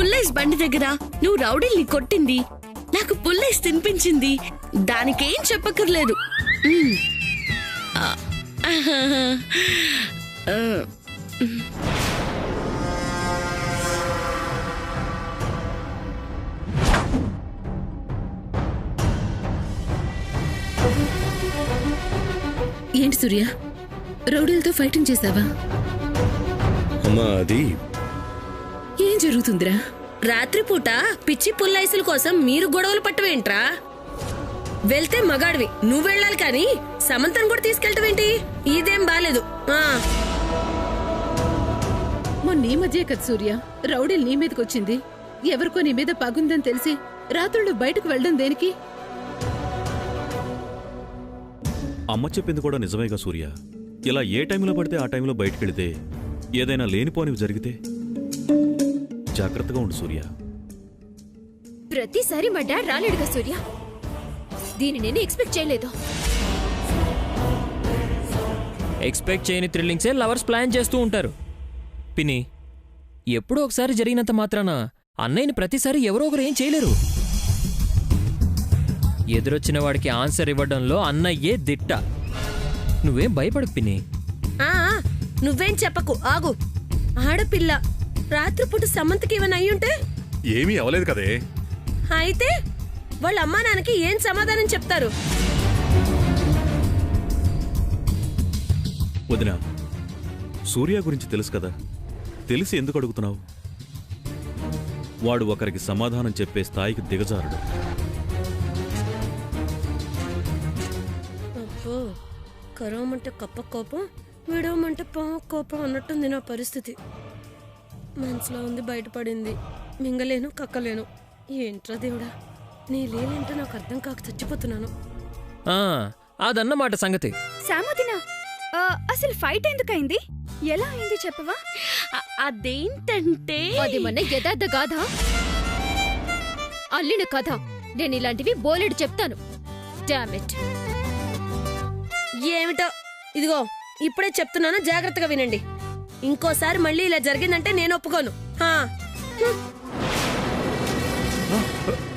పుల్లైస్ బండి దగ్గర నువ్వు రౌడీల్ని కొట్టింది, నాకు పుల్లైస్ తినిపించింది, దానికేం చెప్పక్కర్లేదు. ఏంటి సూర్య, రౌడీలతో ఫైటింగ్ చేసావా? అమ్మా అది ఏం జరుగుతుందిరా? రాత్రిపూట పిచ్చి పుల్లైసుల కోసం మీరు గొడవలు పట్టవేంట్రా? వెళ్తే మగాడివి నువ్వు వెళ్ళాలి కానీ సమంతను కూడా తీసుకెళ్తావేంటి? ఇదేం బాలేదు. మొన్న ఈ మధ్య కదా సూర్య రౌడీలు నీ మీదకొచ్చింది. ఎవరికో నీ మీద పగుందని తెలిసి రాత్రుళ్ళు బయటకు వెళ్ళడం దేనికి? అమ్మ చెప్పింది కూడా నిజమేగా సూర్య. ఇలా ఏ టైంలో పడితే ఆ టైంలో బయటకెళితే ఏదైనా లేనిపోనివి జరిగితే జాగ్రత్తగా ఉండు సూర్య. ప్రతిసారి మా డాడ్ రాలేడుగా సూర్య, దీన్ని నేను ఎక్స్పెక్ట్ చేయలేదు. ఎక్స్పెక్ట్ చేయని థ్రిల్లింగ్సే లవర్స్ ప్లాన్ చేస్తూ ఉంటారు పిన్ని. ఎప్పుడో ఒకసారి జరిగినంత మాత్రాన అన్నయ్యని ప్రతిసారి ఎవరో ఒకరు ఏం చేయలేరు. ఎదురొచ్చిన వాడికి ఆన్సర్ ఇవ్వడంలో అన్నయ్యే దిట్ట. నువ్వేం భయపడకు పిన్ని. నువ్వేం చెప్పకు, ఆగు. ఆడపిల్ల రాత్రిపూట సమంతకి ఏమైనా అయ్యుంటే? ఏమీ అవలేదు కదే. అయితే వాళ్ళ అమ్మా నాన్నకి ఏం సమాధానం చెప్తారు? వదినా, సూర్య గురించి తెలుసు కదా, తెలిసి ఎందుకు అడుగుతున్నావు? వాడు ఒకరికి సమాధానం చెప్పే స్థాయికి దిగజారుడు. అబ్బో, కరవమంటే కప్ప కోపం, విడవమంటే పాము కోపం అన్నట్టుంది నా పరిస్థితి. మనసులో ఉంది బయటపడింది, మింగలేను కక్కలేను. ఏంట్రా దేవుడా, నీ లేలేంటో నాకు అర్థం కాక చచ్చిపోతున్నాను. అదన్నమాట సంగతి. సామోదినా, అసలు ఫైట్ ఎందుకైంది? ఎలా అయింది చెప్పవా? అదేంటంటే అది మన యథార్థ గాథ, అల్లిన కథ. నేను ఇలాంటివి బోలెడు చెప్తాను. Damn it. ఏమిటో, ఇదిగో ఇప్పుడే చెప్తున్నాను, జాగ్రత్తగా వినండి. ఇంకోసారి మళ్ళీ ఇలా జరిగిందంటే నేను ఒప్పుకోను.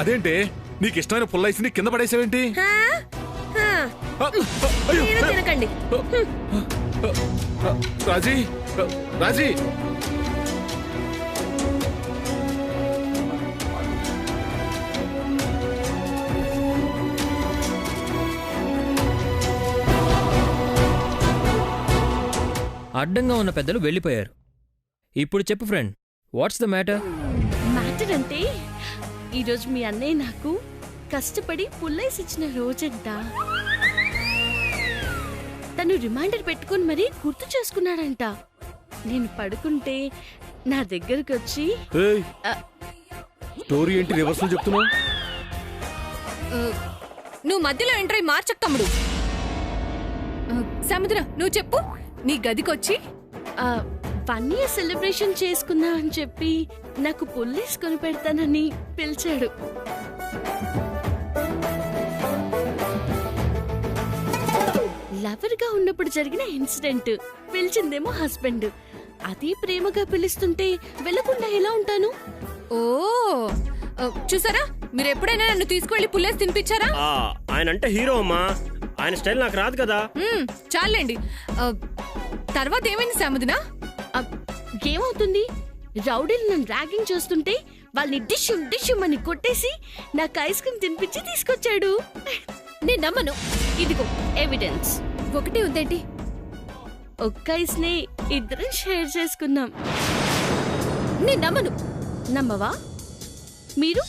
అదేంటే నీకు ఇష్టమైన పుల్లైసిని కింద పడేసావేంటి? మీరు తినకండి. రాజీ, రాజీ, అడ్డంగా ఉన్న పెద్దలు వెళ్ళిపోయారు. ఇప్పుడు చెప్పు friend, what's the matter? Matter అంటే ఈరోజు మీ అన్నయ్య నాకు కష్టపడి పుల్లైస్ ఇచ్చిన రోజంట. తను రిమైండర్ పెట్టుకుని మరీ గుర్తు చేసుకున్నాడంట. నేను పడుకుంటే నా దగ్గరకు వచ్చి స్టోరీ ఏంటి రివర్స్ చెప్తున్నావు? నువ్వు మధ్యలో ఎంట్రీ మార్చకు తమ్ముడు. సముద్ర, నువ్వు చెప్పు. నీ గదికొచ్చి 1 year సెలబ్రేషన్ చేసుకుందాం అని చెప్పి నాకు పుల్లైస్ కొని పెడతానని పిలిచాడు. లవర్ గా ఉన్నప్పుడు జరిగిన ఇన్సిడెంట్. పిలిచిందేమో హస్బెండ్. అదే ప్రేమగా పిలుస్తుంటే వెళ్ళకుండా ఎలా ఉంటాను? ఓ చూసారా, మీరు ఎప్పుడైనా నన్ను తీసుకువెళ్ళి పుల్లైస్ తినిపించారా? ఆయన అంటే హీరో అమ్మా, ఆయన స్టైల్ నాకు రాదు కదా. చాలండి. తర్వాత ఏమైంది సాముదినా? ఏమవుతుంది, రౌడీలు నన్ను ర్యాగింగ్ చేస్తుంటే వాళ్ళని డిష్యూమ్ డిష్యూమ్ అని కొట్టేసి నాకు ఐస్ క్రీమ్ తినిపించి తీసుకొచ్చాడు. నేను నమ్మను. ఇదిగో ఎవిడెన్స్. ఒకటి ఉందేంటి? ఒక్క ఐస్ ని ఇద్దరం షేర్ చేసుకున్నాం. నేను నమ్మను. నమ్మవా? మీరు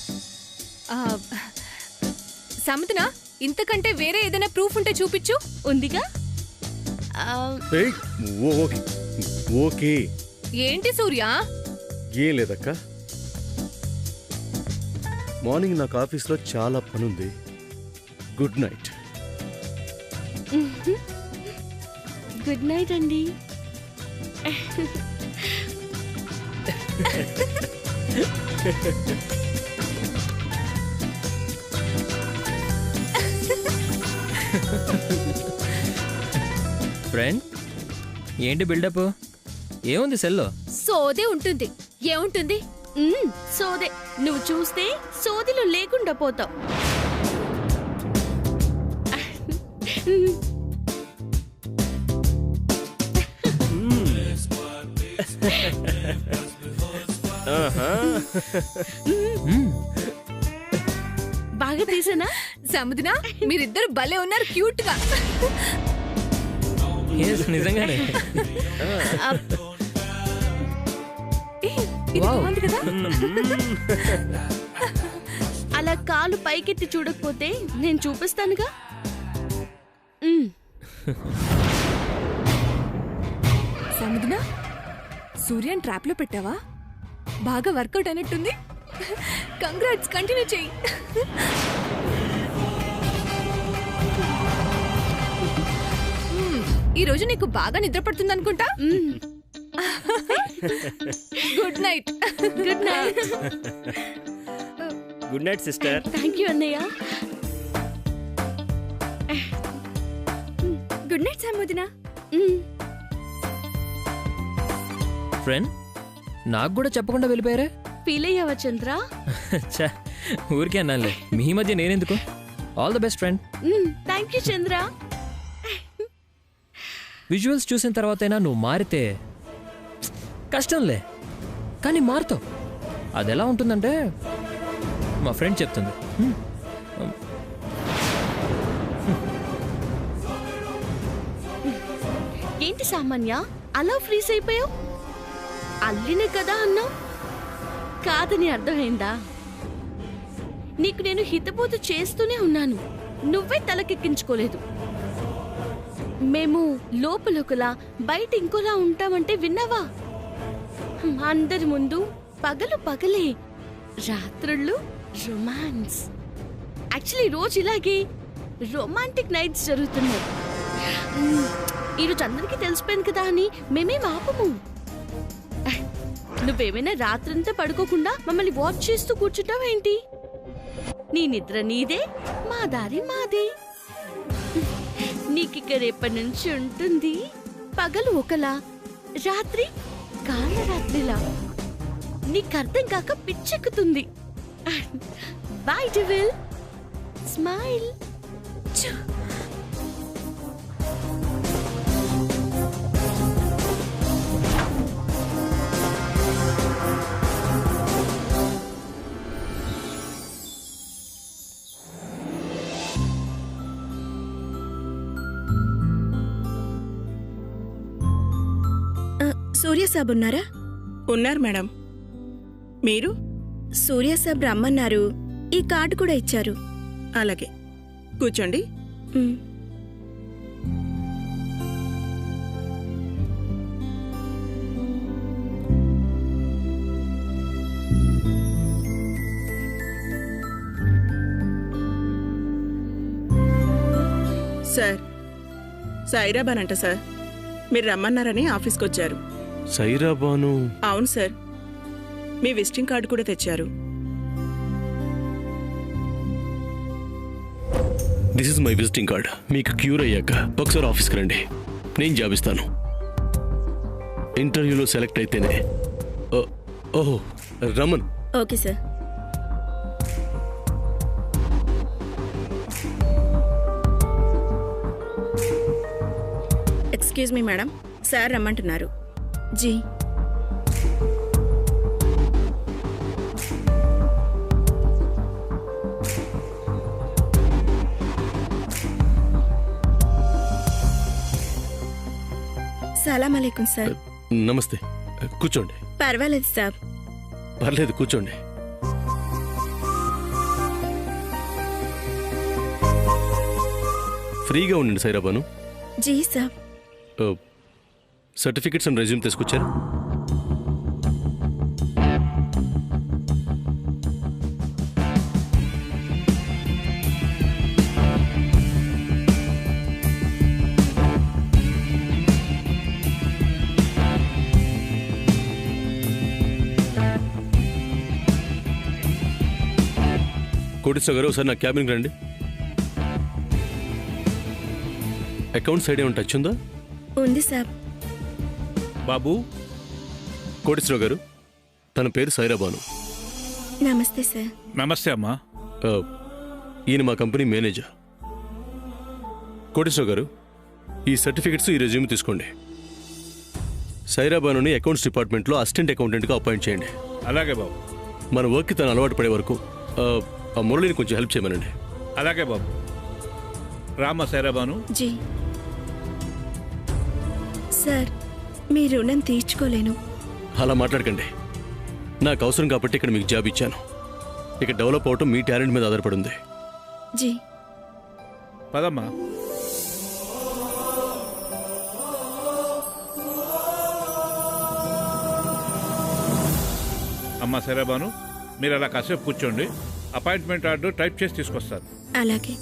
సముద్ర, ఇంతకంటే వేరే ఏదైనా ప్రూఫ్ ఉంటే చూపించు. ఉందిగా. ఓకే. ఏంటి సూర్య? ఏం లేదక్క, మార్నింగ్ నాకు ఆఫీస్లో చాలా పనుంది. Good night. గుడ్ నైట్ అండి. ఫ్రెండ్, ఏంటి బిల్డప్? ఏముంది సెల్లో? సోదే ఉంటుంది. ఏముంటుంది? సోదే. నువ్వు చూస్తే సోదిలో లేకుండా పోతావు. బాగా తీసానా? సముద్ర, మీరిద్దరు భలే ఉన్నారు, క్యూట్ గా. నిజంగానే ఇది బాగుంది కదా. అలా కాలు పైకెత్తి చూడకపోతే నేను చూపిస్తానుగా. సముద్ర, సూర్యన్ ట్రాప్ లో పెట్టావా? బాగా వర్కౌట్ అయినట్టుంది. కంగ్రాట్స్, కంటిన్యూ చెయ్యి. ఈ రోజు నీకు బాగా నిద్ర పడుతుంది అనుకుంటా. Good night. Good night. Good night sister. Thank you అన్నయ్య. గుడ్ నైట్ సముద్ర. ఫ్రెండ్, నాకు కూడా చెప్పకుండా వెళ్ళిపోయారే. ఫీల్ అయ్యావా చంద్ర? ఛా, ఊరికే అన్నానులే. మీ మధ్య నేనెందుకు? All the best friend. Thank you Chandra. Visuals చూసిన తర్వాతైనా నువ్వు మారితే కష్టంలే, కానీ మారుతావు. అది ఎలా ఉంటుందంటే మా ఫ్రెండ్ చెప్తుంది. ఏంటి సామాన్య అలా ఫ్రీజ్ అయిపోయావు? అల్లినే కదా అన్నావు, కాదని అర్థమైందా? నీకు నేను హితబోధ చేస్తూనే ఉన్నాను, నువ్వే తలకెక్కించుకోలేదు. మేము లోపలొకలా బయట ఇంకోలా ఉంటామంటే విన్నావా? అందరి ముందు పగలు పగలే, రాత్రుళ్ళు రొమాన్స్. యాక్చువల్లీ రోజు ఇలాగే రొమాంటిక్ నైట్స్ జరుగుతున్నాయి. ఈరోజు అందరికీ తెలిసిపోయింది కదా అని మేమేం ఆపము. నువ్వేమైనా రాత్రంతా పడుకోకుండా మమ్మల్ని వాచ్ చేస్తూ కూర్చుంటావేంటి? నీ నిద్ర నీదే, మా దారి మాదే. నీకిక రేపటి నుంచి ఉంటుంది పగలు ఒకలా, రాత్రి కాలరాత్రిలా. నీకర్థం కాక పిచ్చెక్కుతుంది. Bye devil, smile. Surya saab ఉన్నారా? ఉన్నారు మేడం. మీరు? సూర్య సాబ్ రమ్మన్నారు, ఈ కార్డు కూడా ఇచ్చారు. అలాగే, కూర్చోండి. సార్, సైరాబాన్ అంట సార్. మీరు రమ్మన్నారని ఆఫీస్కి వచ్చారు. సైరాబాను? అవును సార్, మీ విజిటింగ్ కార్డు కూడా తెచ్చారు. This is my visiting card. మీకు క్యూర్ అయ్యాక ఒకసారి ఆఫీస్కి రండి, నేను జాబిస్తాను. ఇంటర్వ్యూలో సెలెక్ట్ అయితేనే. ఓహో, Raman. Okay sir. Excuse me madam, sir రమ్మంటున్నారు. జీ. సలాం అలైకుం సార్. నమస్తే, కూర్చోండి. పర్వాలేదు సాబ్. పర్లేదు, కూర్చోండి. ఫ్రీగా ఉండండి సైరాబాను. జీ సాబ్. సర్టిఫికెట్స్ అండ్ రెజ్యూమ్ తీసుకొచ్చారు? కోటేశ్వర గారు, ఒకసారి నా క్యాబిన్కి రండి. అకౌంట్ సైడ్ ఏమైనా టచ్ ఉందా? ఉంది సాబ్. బాబు, కోటేశ్వర గారు, తన పేరు సైరాబాను. నమస్తే సార్. నమస్తే అమ్మా. ఈయన మా కంపెనీ మేనేజర్. కోటేశ్వర గారు, ఈ సర్టిఫికెట్స్ ఈ రెజ్యూమ్ తీసుకోండి. సైరాబానుని అకౌంట్స్ డిపార్ట్మెంట్లో అసిస్టెంట్ అకౌంటెంట్గా అపాయింట్ చేయండి. అలాగే బాబు. మన వర్క్కి తను అలవాటు పడే వరకు ఆ మురళిని కొంచెం హెల్ప్ చేయమనండి. అలాగే బాబు. రామ సైరాబాను. జీ సార్, మీ రుణం తీర్చుకోలేను. అలా మాట్లాడకండి. నాకు అవసరం కాబట్టి ఇక్కడ మీకు జాబ్ ఇచ్చాను. ఇక డెవలప్ అవటం మీ టాలెంట్ మీద ఆధారపడి ఉంది. జీ పదమ్మా. అమ్మా సైరాబాను, మీరు అలా కాసేపు కూర్చోండి. అపాయింట్మెంట్ ఆర్డర్ టైప్ చేసి తీసుకొస్తాను. అలాగే.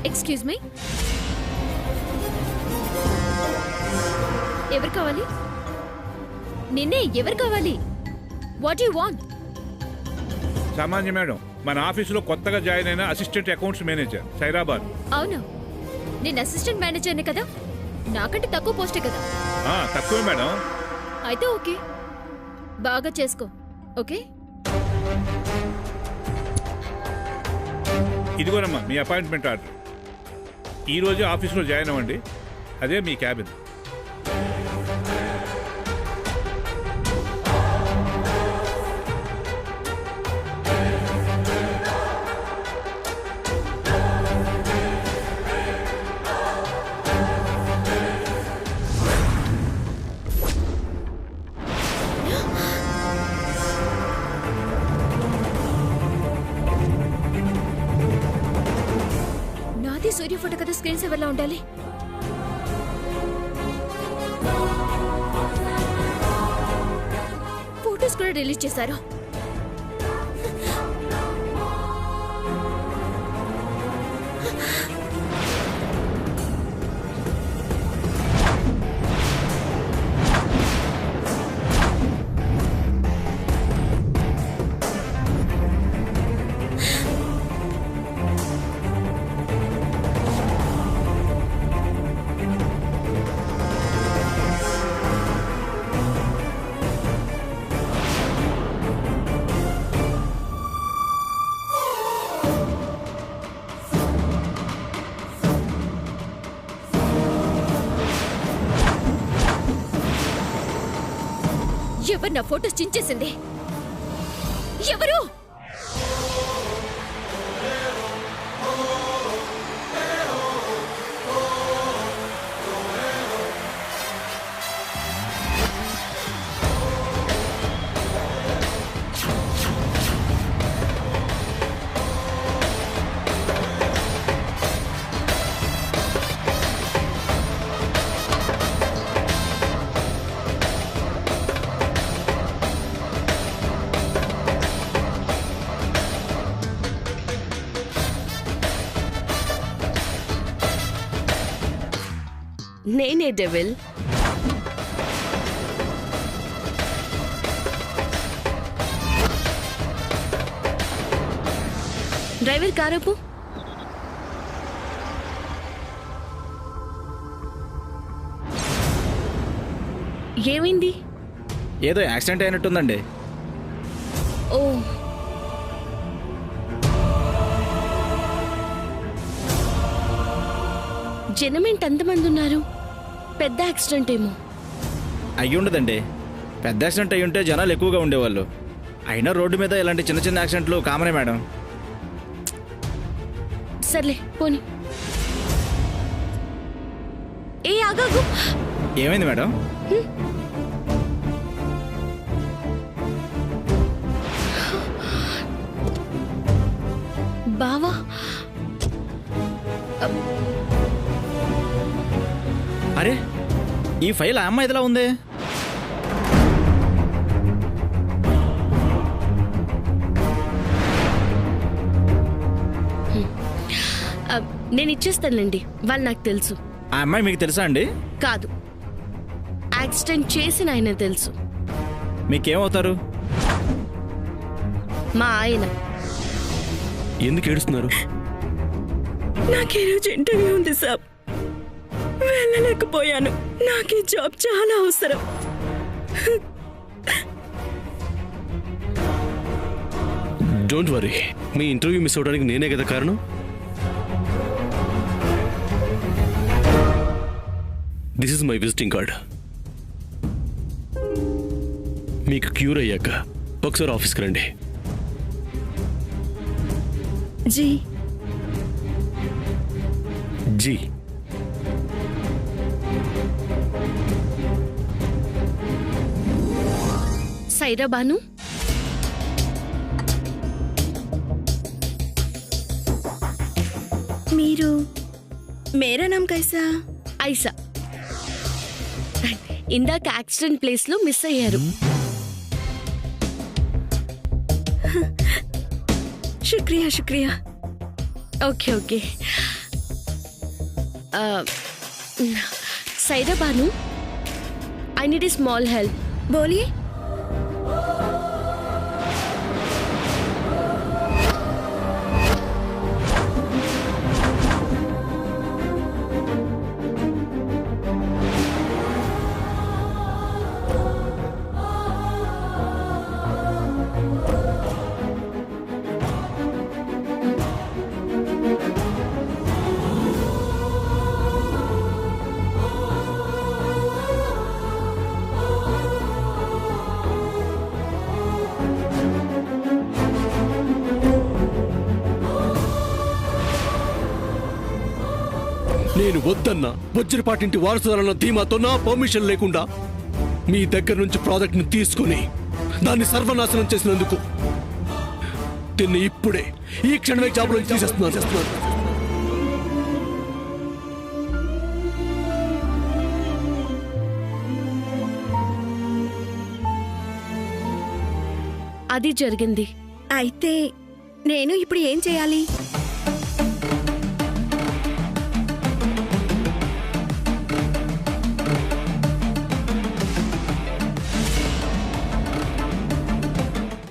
ఎక్స్క్యూజ్ మీ, ఎవరు కావాలి? నిన్నే ఎవరు కావాలి? What you want? సామాన్య మేడం, మన ఆఫీసులో కొత్తగా జాయిన్ అయిన అసిస్టెంట్ అకౌంట్స్ మేనేజర్ సైరాబాన్. అవును, నేను అసిస్టెంట్ మేనేజర్ని కదా, నాకంటే తక్కువ పోస్టే కదా. తక్కువే మేడం. అయితే ఓకే, బాగా చేసుకో. ఓకే, ఇదిగోనమ్మా మీ అపాయింట్మెంట్ ఆర్డర్. ఈ రోజే ఆఫీస్లో జాయిన్ అవ్వండి. అదే మీ క్యాబిన్. నాది సూర్య ఫోటో కదా స్క్రీన్ సేవర్లా ఉండాలి. ఫోటోస్ కూడా రిలీజ్ చేశారు. ఎవరు నా ఫోటోస్ చించేసింది? ఎవరు? నేనే డెవిల్. డ్రైవర్ కారపు. ఏమైంది? ఏదో యాక్సిడెంట్ అయినట్టుందండి. ఓ, జనమేంటి అంతమంది ఉన్నారు? పెద్ద యాక్సిడెంట్ ఏమో. అయ్యి ఉండదండి. పెద్ద యాక్సిడెంట్ అయ్యి ఉంటే జనాలు ఎక్కువగా ఉండేవాళ్ళు. అయినా రోడ్డు మీద ఇలాంటి చిన్న చిన్న యాక్సిడెంట్లు కామనే మేడం. సర్లే పోనీ. ఏ ఆగాగు. ఏమైంది మేడం? బావా, అరే ఈ ఫైల్ ఆ అమ్మాయిదిలా ఉంది. నేను ఇచ్చేస్తానులేండి, వాళ్ళు నాకు తెలుసు. ఆ అమ్మాయి మీకు తెలుసా అండి? కాదు, యాక్సిడెంట్ చేసిన ఆయన తెలుసు. మీకేమవుతారు? మా ఆయన. ఎందుకు ఏడుస్తున్నారు? నాకు ఈరోజు ఇంటర్వ్యూ ఉంది సార్, వెళ్ళలేకపోయాను. నాకు ఈ జాబ్ చాలా అవసరం. Don't worry, me interview miss అవడానికి నేనే కదా కారణం. This is my visiting card. మీకు క్యూర్ అయ్యాక ఒకసారి ఆఫీస్కి రండి. G G. సైరా బాను, మీరు మేరా నామ్ కైసా? ఐసా. ఇందాక యాక్సిడెంట్ ప్లేస్ లో మిస్ అయ్యారు. శుక్రియా శుక్రియా. Okay okay. Saira Banu, I need a small help. బోలియే. నేను వద్దన్నా వజ్రపాటింటి వారసులన్న ధీమాతో నా పర్మిషన్ లేకుండా మీ దగ్గర నుంచి ప్రాజెక్ట్ని తీసుకుని దాన్ని సర్వనాశనం చేసినందుకు దీన్ని ఇప్పుడే ఈ క్షణమే జాబ్ నుంచి తీసేస్తున్నాను. అది జరిగింది. అయితే నేను ఇప్పుడు ఏం చేయాలి?